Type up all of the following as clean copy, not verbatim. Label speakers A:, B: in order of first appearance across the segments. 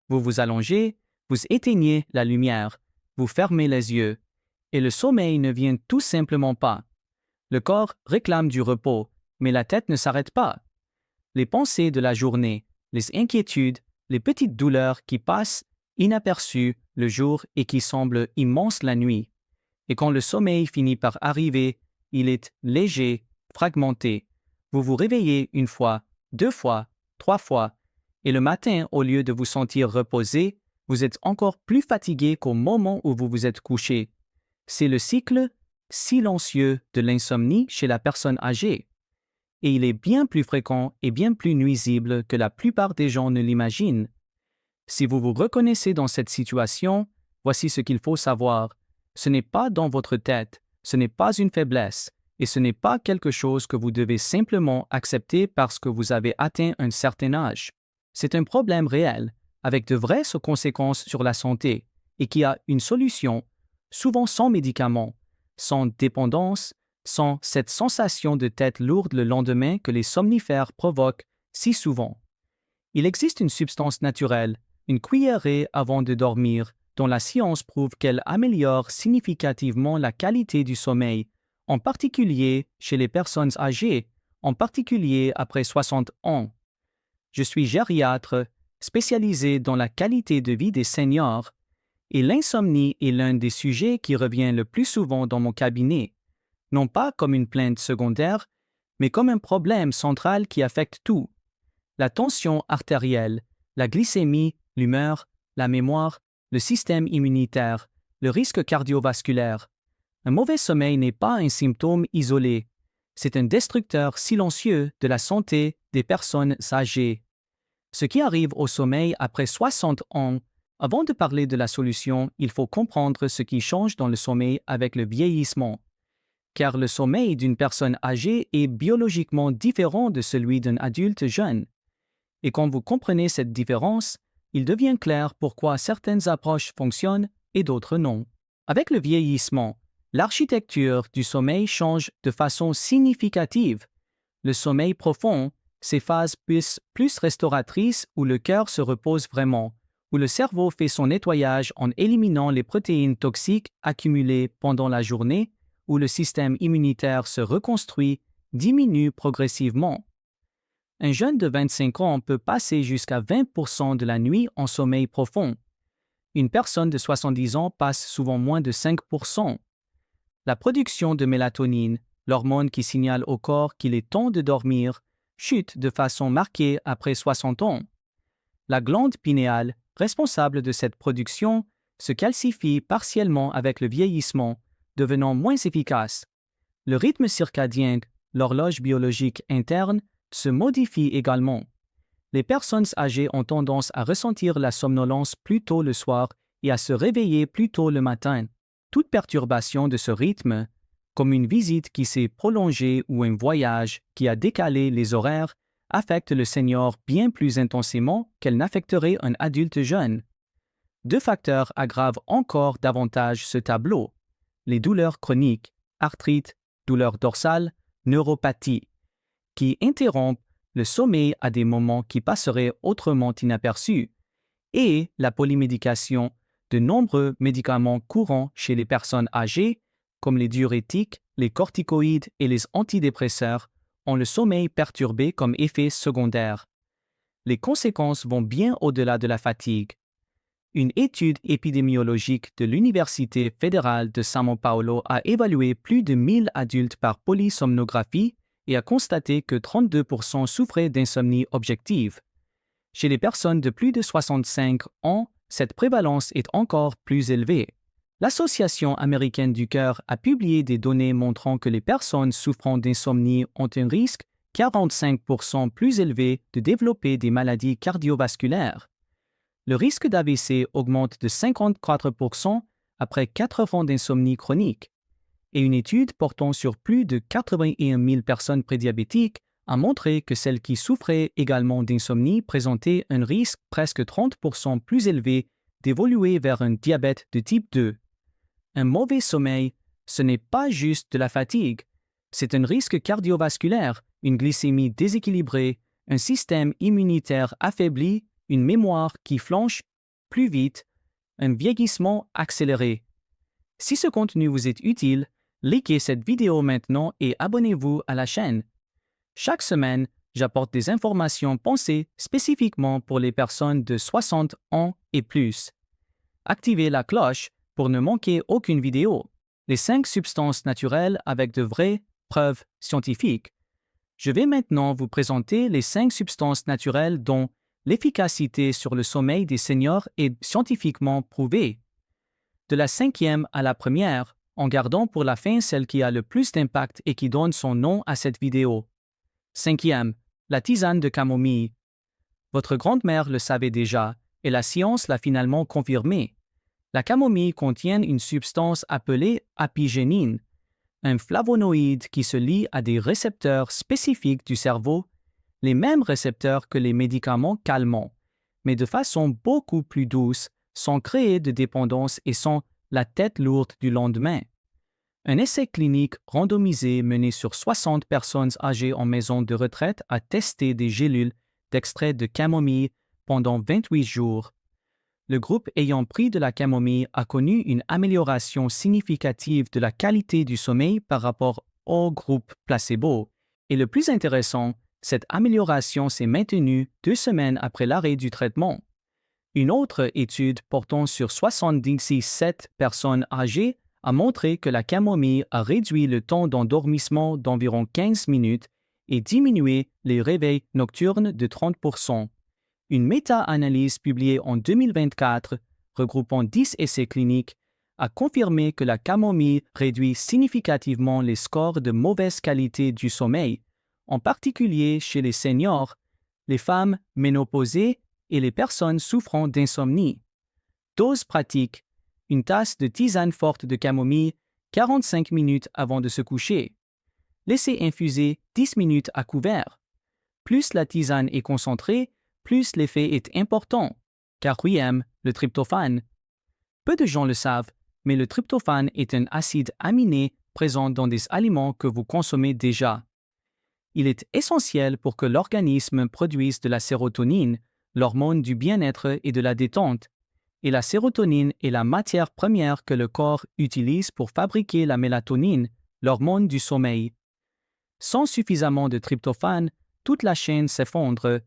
A: Vous vous allongez, vous éteignez la lumière, vous fermez les yeux, et le sommeil ne vient tout simplement pas. Le corps réclame du repos, mais la tête ne s'arrête pas. Les pensées de la journée, les inquiétudes, les petites douleurs qui passent inaperçues le jour et qui semblent immenses la nuit. Et quand le sommeil finit par arriver, il est léger, fragmenté. Vous vous réveillez une fois, 2 fois, 3 fois, et le matin, au lieu de vous sentir reposé, vous êtes encore plus fatigué qu'au moment où vous vous êtes couché. C'est le cycle silencieux de l'insomnie chez la personne âgée. Et il est bien plus fréquent et bien plus nuisible que la plupart des gens ne l'imaginent. Si vous vous reconnaissez dans cette situation, voici ce qu'il faut savoir. Ce n'est pas dans votre tête, ce n'est pas une faiblesse, et ce n'est pas quelque chose que vous devez simplement accepter parce que vous avez atteint un certain âge. C'est un problème réel, avec de vraies conséquences sur la santé, et qui a une solution, souvent sans médicaments, sans dépendance, sans cette sensation de tête lourde le lendemain que les somnifères provoquent si souvent. Il existe une substance naturelle, une cuillerée avant de dormir, dont la science prouve qu'elle améliore significativement la qualité du sommeil, en particulier chez les personnes âgées, en particulier après 60 ans. Je suis gériatre, spécialisé dans la qualité de vie des seniors, et l'insomnie est l'un des sujets qui revient le plus souvent dans mon cabinet, non pas comme une plainte secondaire, mais comme un problème central qui affecte tout. La tension artérielle, la glycémie, l'humeur, la mémoire, le système immunitaire, le risque cardiovasculaire. Un mauvais sommeil n'est pas un symptôme isolé. C'est un destructeur silencieux de la santé des personnes âgées. Ce qui arrive au sommeil après 60 ans, avant de parler de la solution, il faut comprendre ce qui change dans le sommeil avec le vieillissement. Car le sommeil d'une personne âgée est biologiquement différent de celui d'un adulte jeune. Et quand vous comprenez cette différence, il devient clair pourquoi certaines approches fonctionnent et d'autres non. Avec le vieillissement, l'architecture du sommeil change de façon significative. Le sommeil profond, ces phases plus restauratrices où le cœur se repose vraiment, où le cerveau fait son nettoyage en éliminant les protéines toxiques accumulées pendant la journée, où le système immunitaire se reconstruit, diminue progressivement. Un jeune de 25 ans peut passer jusqu'à 20% de la nuit en sommeil profond. Une personne de 70 ans passe souvent moins de 5%. La production de mélatonine, l'hormone qui signale au corps qu'il est temps de dormir, chute de façon marquée après 60 ans. La glande pinéale, responsable de cette production, se calcifie partiellement avec le vieillissement, devenant moins efficace. Le rythme circadien, l'horloge biologique interne, se modifie également. Les personnes âgées ont tendance à ressentir la somnolence plus tôt le soir et à se réveiller plus tôt le matin. Toute perturbation de ce rythme, comme une visite qui s'est prolongée ou un voyage qui a décalé les horaires, affecte le senior bien plus intensément qu'elle n'affecterait un adulte jeune. Deux facteurs aggravent encore davantage ce tableau: les douleurs chroniques, arthrite, douleurs dorsales, neuropathie, qui interrompent le sommeil à des moments qui passeraient autrement inaperçus, et la polymédication, de nombreux médicaments courants chez les personnes âgées, comme les diurétiques, les corticoïdes et les antidépresseurs, ont le sommeil perturbé comme effet secondaire. Les conséquences vont bien au-delà de la fatigue. Une étude épidémiologique de l'Université fédérale de São Paulo a évalué plus de 1000 adultes par polysomnographie et a constaté que 32% souffraient d'insomnie objective. Chez les personnes de plus de 65 ans, cette prévalence est encore plus élevée. L'Association américaine du cœur a publié des données montrant que les personnes souffrant d'insomnie ont un risque 45% plus élevé de développer des maladies cardiovasculaires. Le risque d'AVC augmente de 54% après 4 ans d'insomnie chronique. Et une étude portant sur plus de 81 000 personnes prédiabétiques a montré que celles qui souffraient également d'insomnie présentaient un risque presque 30% plus élevé d'évoluer vers un diabète de type 2. Un mauvais sommeil, ce n'est pas juste de la fatigue, c'est un risque cardiovasculaire, une glycémie déséquilibrée, un système immunitaire affaibli, une mémoire qui flanche plus vite, un vieillissement accéléré. Si ce contenu vous est utile, likez cette vidéo maintenant et abonnez-vous à la chaîne. Chaque semaine, j'apporte des informations pensées spécifiquement pour les personnes de 60 ans et plus. Activez la cloche pour ne manquer aucune vidéo. Les 5 substances naturelles avec de vraies preuves scientifiques. Je vais maintenant vous présenter les 5 substances naturelles dont l'efficacité sur le sommeil des seniors est scientifiquement prouvée. De la 5e à la première, en gardant pour la fin celle qui a le plus d'impact et qui donne son nom à cette vidéo. 5e, la tisane de camomille. Votre grand-mère le savait déjà, et la science l'a finalement confirmé. La camomille contient une substance appelée apigénine, un flavonoïde qui se lie à des récepteurs spécifiques du cerveau, les mêmes récepteurs que les médicaments calmants, mais de façon beaucoup plus douce, sans créer de dépendance et sans la tête lourde du lendemain. Un essai clinique randomisé mené sur 60 personnes âgées en maison de retraite a testé des gélules d'extrait de camomille pendant 28 jours. Le groupe ayant pris de la camomille a connu une amélioration significative de la qualité du sommeil par rapport au groupe placebo. Et le plus intéressant, cette amélioration s'est maintenue 2 semaines après l'arrêt du traitement. Une autre étude portant sur 77 personnes âgées a montré que la camomille a réduit le temps d'endormissement d'environ 15 minutes et diminué les réveils nocturnes de 30%. Une méta-analyse publiée en 2024, regroupant 10 essais cliniques, a confirmé que la camomille réduit significativement les scores de mauvaise qualité du sommeil, en particulier chez les seniors, les femmes ménopausées et les personnes souffrant d'insomnie. Dose pratique: une tasse de tisane forte de camomille 45 minutes avant de se coucher. Laissez infuser 10 minutes à couvert. Plus la tisane est concentrée, plus l'effet est important, car oui, le tryptophane. Peu de gens le savent, mais le tryptophane est un acide aminé présent dans des aliments que vous consommez déjà. Il est essentiel pour que l'organisme produise de la sérotonine, l'hormone du bien-être et de la détente, et la sérotonine est la matière première que le corps utilise pour fabriquer la mélatonine, l'hormone du sommeil. Sans suffisamment de tryptophane, toute la chaîne s'effondre.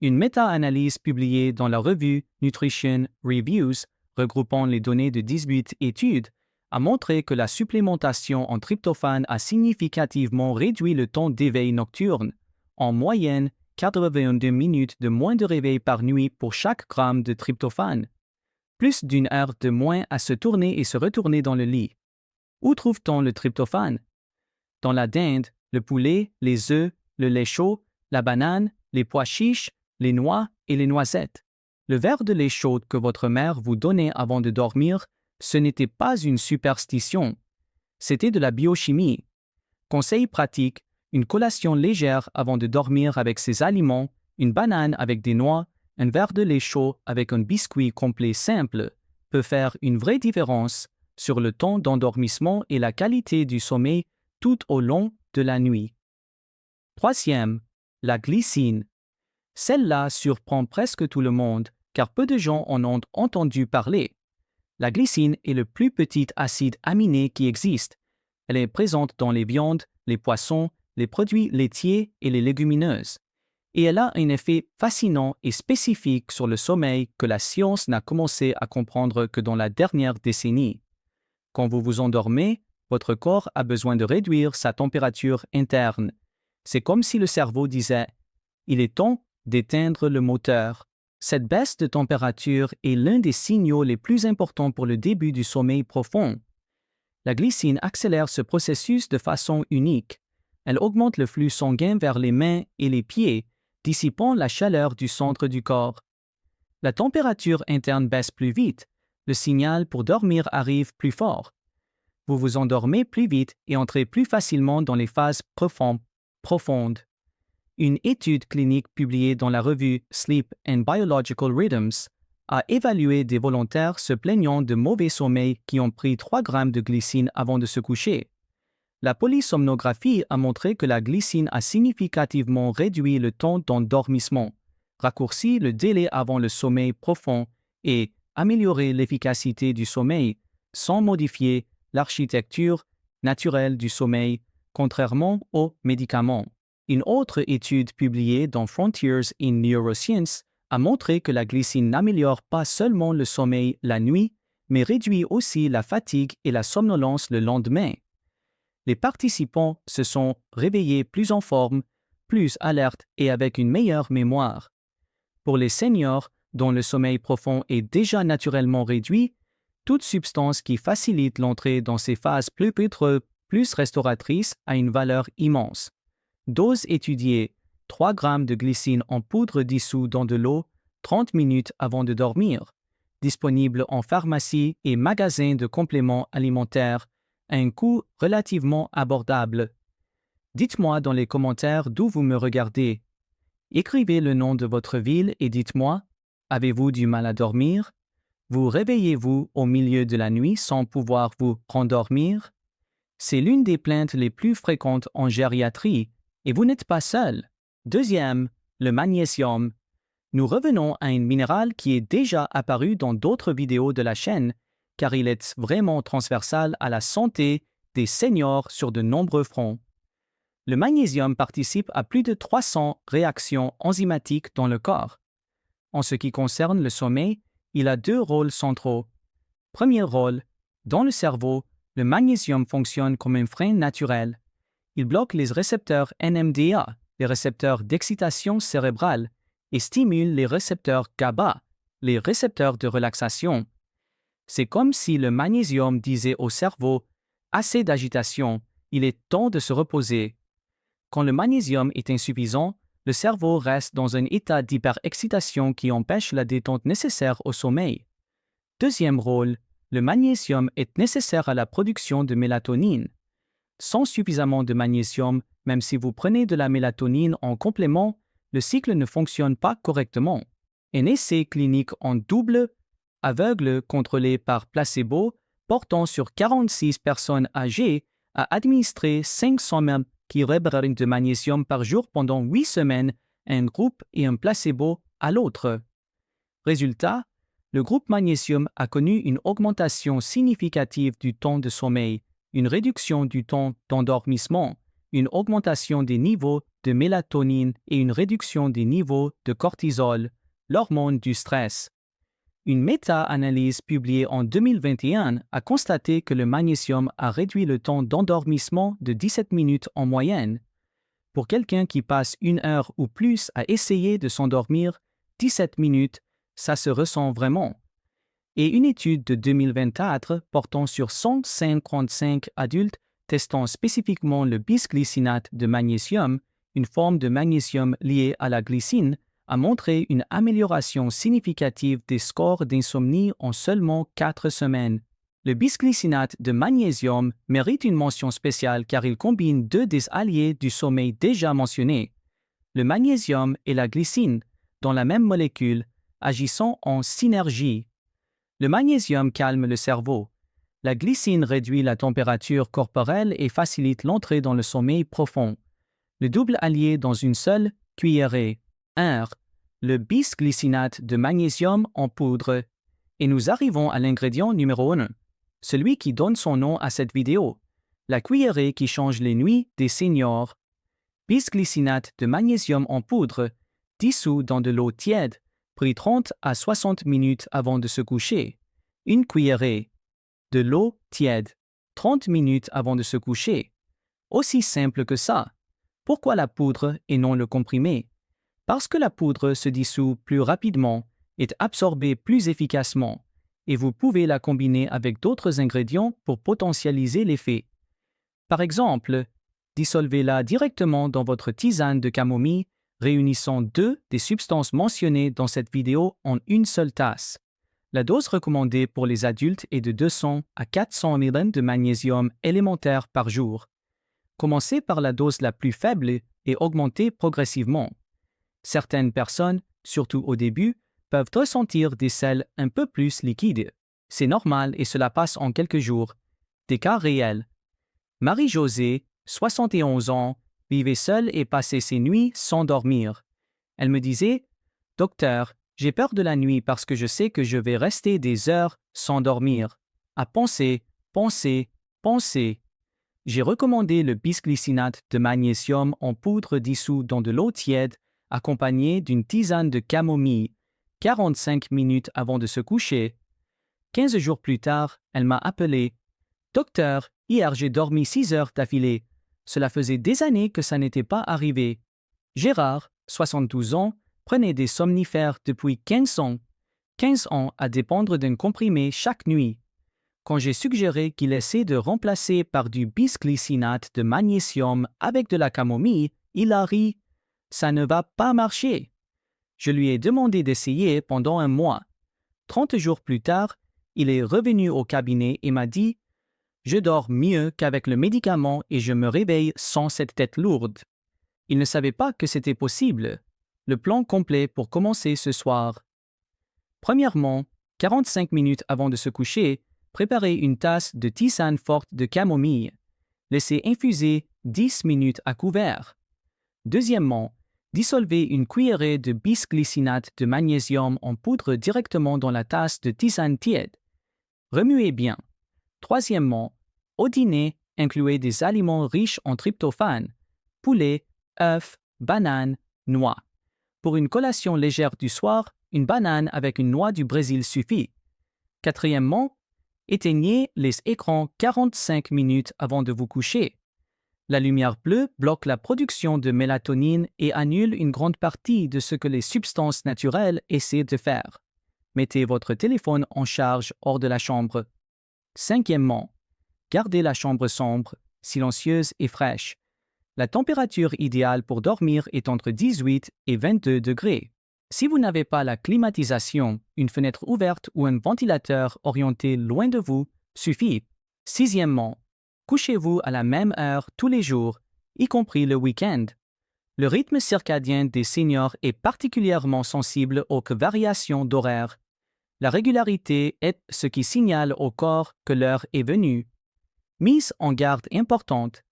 A: Une méta-analyse publiée dans la revue Nutrition Reviews, regroupant les données de 18 études, a montré que la supplémentation en tryptophane a significativement réduit le temps d'éveil nocturne, en moyenne 82 minutes de moins de réveil par nuit pour chaque gramme de tryptophane. Plus d'une heure de moins à se tourner et se retourner dans le lit. Où trouve-t-on le tryptophane? Dans la dinde, le poulet, les œufs, le lait chaud, la banane, les pois chiches, les noix et les noisettes. Le verre de lait chaud que votre mère vous donnait avant de dormir, ce n'était pas une superstition. C'était de la biochimie. Conseil pratique: une collation légère avant de dormir avec ces aliments, une banane avec des noix, un verre de lait chaud avec un biscuit complet simple, peut faire une vraie différence sur le temps d'endormissement et la qualité du sommeil tout au long de la nuit. 3e, la glycine. Celle-là surprend presque tout le monde, car peu de gens en ont entendu parler. La glycine est le plus petit acide aminé qui existe. Elle est présente dans les viandes, les poissons, les produits laitiers et les légumineuses. Et elle a un effet fascinant et spécifique sur le sommeil que la science n'a commencé à comprendre que dans la dernière décennie. Quand vous vous endormez, votre corps a besoin de réduire sa température interne. C'est comme si le cerveau disait « Il est temps d'éteindre le moteur ». Cette baisse de température est l'un des signaux les plus importants pour le début du sommeil profond. La glycine accélère ce processus de façon unique. Elle augmente le flux sanguin vers les mains et les pieds, dissipant la chaleur du centre du corps. La température interne baisse plus vite, le signal pour dormir arrive plus fort. Vous vous endormez plus vite et entrez plus facilement dans les phases profondes. Une étude clinique publiée dans la revue Sleep and Biological Rhythms a évalué des volontaires se plaignant de mauvais sommeil qui ont pris 3 grammes de glycine avant de se coucher. La polysomnographie a montré que la glycine a significativement réduit le temps d'endormissement, raccourci le délai avant le sommeil profond et améliorer l'efficacité du sommeil sans modifier l'architecture naturelle du sommeil, contrairement aux médicaments. Une autre étude publiée dans Frontiers in Neuroscience a montré que la glycine n'améliore pas seulement le sommeil la nuit, mais réduit aussi la fatigue et la somnolence le lendemain. Les participants se sont réveillés plus en forme, plus alertes et avec une meilleure mémoire. Pour les seniors dont le sommeil profond est déjà naturellement réduit, toute substance qui facilite l'entrée dans ces phases plus restauratrices a une valeur immense. Dose étudiée, 3 grammes de glycine en poudre dissous dans de l'eau 30 minutes avant de dormir. Disponible en pharmacie et magasins de compléments alimentaires à un coût relativement abordable. Dites-moi dans les commentaires d'où vous me regardez. Écrivez le nom de votre ville et dites-moi, avez-vous du mal à dormir? Vous réveillez-vous au milieu de la nuit sans pouvoir vous rendormir? C'est l'une des plaintes les plus fréquentes en gériatrie et vous n'êtes pas seul. Deuxième, le magnésium. Nous revenons à un minéral qui est déjà apparu dans d'autres vidéos de la chaîne car il est vraiment transversal à la santé des seniors sur de nombreux fronts. Le magnésium participe à plus de 300 réactions enzymatiques dans le corps. En ce qui concerne le sommeil, il a 2 rôles centraux. Premier rôle, dans le cerveau, le magnésium fonctionne comme un frein naturel. Il bloque les récepteurs NMDA, les récepteurs d'excitation cérébrale, et stimule les récepteurs GABA, les récepteurs de relaxation. C'est comme si le magnésium disait au cerveau « assez d'agitation, il est temps de se reposer ». Quand le magnésium est insuffisant, le cerveau reste dans un état d'hyperexcitation qui empêche la détente nécessaire au sommeil. Deuxième rôle, le magnésium est nécessaire à la production de mélatonine. Sans suffisamment de magnésium, même si vous prenez de la mélatonine en complément, le cycle ne fonctionne pas correctement. Un essai clinique en double aveugle contrôlé par placebo portant sur 46 personnes âgées a administré 500 mg de magnésium par jour pendant 8 semaines à un groupe et un placebo à l'autre. Résultat, le groupe magnésium a connu une augmentation significative du temps de sommeil, une réduction du temps d'endormissement, une augmentation des niveaux de mélatonine et une réduction des niveaux de cortisol, l'hormone du stress. Une méta-analyse publiée en 2021 a constaté que le magnésium a réduit le temps d'endormissement de 17 minutes en moyenne. Pour quelqu'un qui passe 1 heure ou plus à essayer de s'endormir, 17 minutes, ça se ressent vraiment. Et une étude de 2024 portant sur 155 adultes testant spécifiquement le bisglycinate de magnésium, une forme de magnésium liée à la glycine, a montré une amélioration significative des scores d'insomnie en seulement 4 semaines. Le bisglycinate de magnésium mérite une mention spéciale car il combine 2 des alliés du sommeil déjà mentionnés, le magnésium et la glycine, dans la même molécule, agissant en synergie. Le magnésium calme le cerveau. La glycine réduit la température corporelle et facilite l'entrée dans le sommeil profond. Le double allié dans une seule cuillerée. 1. Le bisglycinate de magnésium en poudre. Et nous arrivons à l'ingrédient numéro 1, celui qui donne son nom à cette vidéo, la cuillerée qui change les nuits des seniors. Bisglycinate de magnésium en poudre, dissous dans de l'eau tiède, pris 30 à 60 minutes avant de se coucher. Une cuillerée. De l'eau tiède, 30 minutes avant de se coucher. Aussi simple que ça. Pourquoi la poudre et non le comprimé? Parce que la poudre se dissout plus rapidement, est absorbée plus efficacement, et vous pouvez la combiner avec d'autres ingrédients pour potentialiser l'effet. Par exemple, dissolvez-la directement dans votre tisane de camomille, réunissant 2 des substances mentionnées dans cette vidéo en une seule tasse. La dose recommandée pour les adultes est de 200 à 400 mg de magnésium élémentaire par jour. Commencez par la dose la plus faible et augmentez progressivement. Certaines personnes, surtout au début, peuvent ressentir des selles un peu plus liquides. C'est normal et cela passe en quelques jours. Des cas réels. Marie-Josée, 71 ans, vivait seule et passait ses nuits sans dormir. Elle me disait « Docteur, J'ai peur de la nuit parce que je sais que je vais rester des heures sans dormir, à penser, penser, penser. J'ai recommandé le bisglycinate de magnésium en poudre dissous dans de l'eau tiède, accompagné d'une tisane de camomille, 45 minutes avant de se coucher. 15 jours plus tard, elle m'a appelé. « Docteur, hier j'ai dormi 6 heures d'affilée. Cela faisait des années que ça n'était pas arrivé. » Gérard, 72 ans, prenait des somnifères depuis 15 ans. 15 ans à dépendre d'un comprimé chaque nuit. Quand j'ai suggéré qu'il essaie de remplacer par du bisglycinate de magnésium avec de la camomille, il a ri. Ça ne va pas marcher. Je lui ai demandé d'essayer pendant un mois. 30 jours plus tard, il est revenu au cabinet et m'a dit « Je dors mieux qu'avec le médicament et je me réveille sans cette tête lourde. » Il ne savait pas que c'était possible. Le plan complet pour commencer ce soir. Premièrement, 45 minutes avant de se coucher, préparez une tasse de tisane forte de camomille. Laissez infuser 10 minutes à couvert. Deuxièmement, dissolvez une cuillerée de bisglycinate de magnésium en poudre directement dans la tasse de tisane tiède. Remuez bien. Troisièmement, au dîner, incluez des aliments riches en tryptophane, poulet, œufs, bananes, noix. Pour une collation légère du soir, une banane avec une noix du Brésil suffit. Quatrièmement, éteignez les écrans 45 minutes avant de vous coucher. La lumière bleue bloque la production de mélatonine et annule une grande partie de ce que les substances naturelles essaient de faire. Mettez votre téléphone en charge hors de la chambre. Cinquièmement, gardez la chambre sombre, silencieuse et fraîche. La température idéale pour dormir est entre 18 et 22 degrés. Si vous n'avez pas la climatisation, une fenêtre ouverte ou un ventilateur orienté loin de vous suffit. Sixièmement, couchez-vous à la même heure tous les jours, y compris le week-end. Le rythme circadien des seniors est particulièrement sensible aux variations d'horaire. La régularité est ce qui signale au corps que l'heure est venue. Mise en garde importante.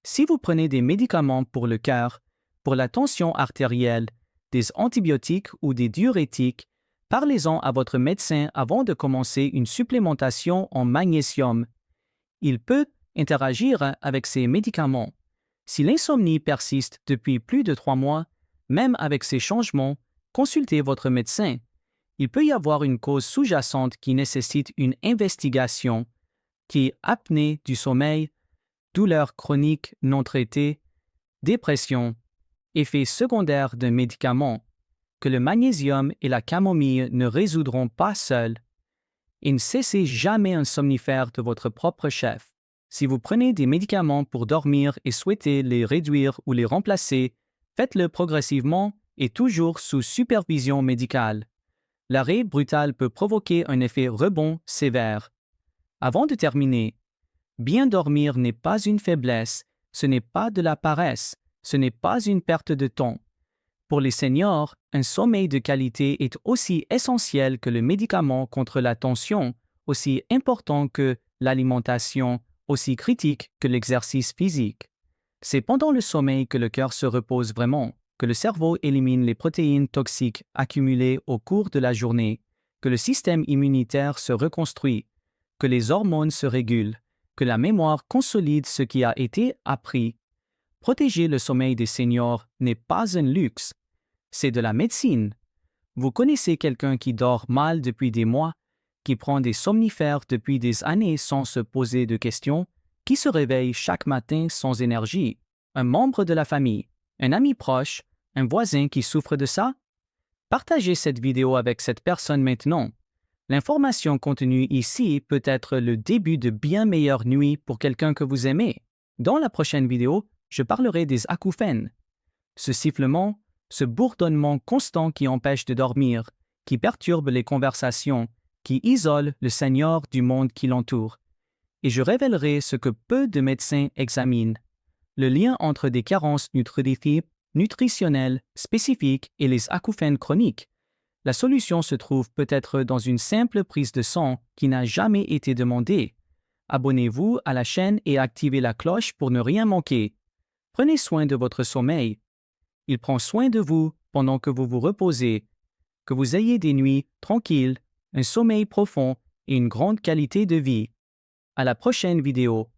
A: Si vous prenez des médicaments pour le cœur, pour la tension artérielle, des antibiotiques ou des diurétiques, parlez-en à votre médecin avant de commencer une supplémentation en magnésium. Il peut interagir avec ces médicaments. Si l'insomnie persiste depuis plus de 3 mois, même avec ces changements, consultez votre médecin. Il peut y avoir une cause sous-jacente qui nécessite une investigation, qui est apnée du sommeil, douleurs chroniques non traitées, dépression, effets secondaires d'un médicament, que le magnésium et la camomille ne résoudront pas seuls. Et ne cessez jamais un somnifère de votre propre chef. Si vous prenez des médicaments pour dormir et souhaitez les réduire ou les remplacer, faites-le progressivement et toujours sous supervision médicale. L'arrêt brutal peut provoquer un effet rebond sévère. Avant de terminer, bien dormir n'est pas une faiblesse, ce n'est pas de la paresse, ce n'est pas une perte de temps. Pour les seniors, un sommeil de qualité est aussi essentiel que le médicament contre la tension, aussi important que l'alimentation, aussi critique que l'exercice physique. C'est pendant le sommeil que le cœur se repose vraiment, que le cerveau élimine les protéines toxiques accumulées au cours de la journée, que le système immunitaire se reconstruit, que les hormones se régulent, que la mémoire consolide ce qui a été appris. Protéger le sommeil des seniors n'est pas un luxe, c'est de la médecine. Vous connaissez quelqu'un qui dort mal depuis des mois, qui prend des somnifères depuis des années sans se poser de questions, qui se réveille chaque matin sans énergie, un membre de la famille, un ami proche, un voisin qui souffre de ça? Partagez cette vidéo avec cette personne maintenant. L'information contenue ici peut être le début de bien meilleures nuits pour quelqu'un que vous aimez. Dans la prochaine vidéo, je parlerai des acouphènes. Ce sifflement, ce bourdonnement constant qui empêche de dormir, qui perturbe les conversations, qui isole le senior du monde qui l'entoure. Et je révélerai ce que peu de médecins examinent, le lien entre des carences nutritionnelles spécifiques et les acouphènes chroniques. La solution se trouve peut-être dans une simple prise de sang qui n'a jamais été demandée. Abonnez-vous à la chaîne et activez la cloche pour ne rien manquer. Prenez soin de votre sommeil. Il prend soin de vous pendant que vous vous reposez. Que vous ayez des nuits tranquilles, un sommeil profond et une grande qualité de vie. À la prochaine vidéo.